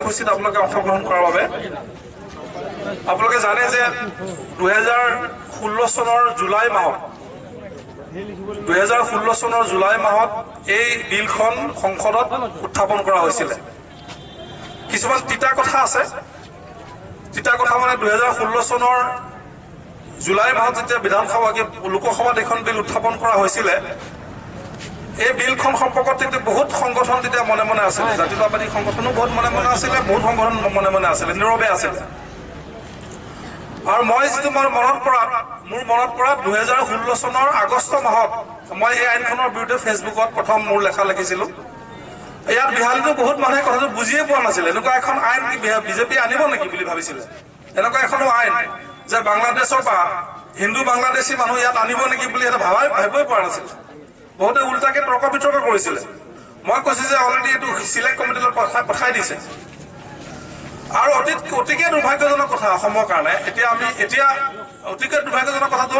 কাৰ্যসূচীত আপোনালোকে অংশগ্ৰহণ কৰাৰ বাবে। আপোনালোকে জানে যে 2016 চনৰ জুলাই মাহত এই বিলখন সংসদত উত্থাপন কৰা হৈছিলে। কিছুমান তিতা কথা আছে। তিতা কথা মানে 2016 চনৰ জুলাই মাহত যেতিয়া লোকসভাত এখন বিল উত্থাপন কৰা হৈছিলে, এই বিলখন সম্পৰ্কত তেতিয়া বহুত সংগঠন তেতিয়া মনে মনে আছিলে। জাতীয়তাবাদী সংগঠনো বহুত মনে মনে আছিলে, বহুত সংগঠন মনে মনে আছিলে, নীৰৱে আছিলে। আৰু মই যিটো মোৰ মনত পৰা 2016 চনৰ আগষ্ট মাহত মই এই আইনখনৰ বিৰুদ্ধে ফেচবুকত প্ৰথম মোৰ লেখা লিখিছিলোঁ। ইয়াত বিহালীতো বহুত মানুহে কথাটো বুজিয়ে পোৱা নাছিলে। এনেকুৱা এখন আইন কি বিজেপি আনিব নেকি বুলি ভাবিছিলে। এনেকুৱা এখনো আইন যে বাংলাদেশৰ পৰা হিন্দু বাংলাদেশী মানুহ ইয়াত আনিব নেকি বুলি এটা ভাবিবই পৰা নাছিলে। বহুতে উল্টাকে তৰ্ক বিতৰ্ক কৰিছিলে। মই কৈছো যে অলৰেডি এইটো চিলেক্ট কমিটিলৈ পঠাই দিছে। আৰু অতিকে দুৰ্ভাগ্যজনক কথা অসমৰ কাৰণে, এতিয়া অতিকে দুৰ্ভাগ্যজনক কথাটো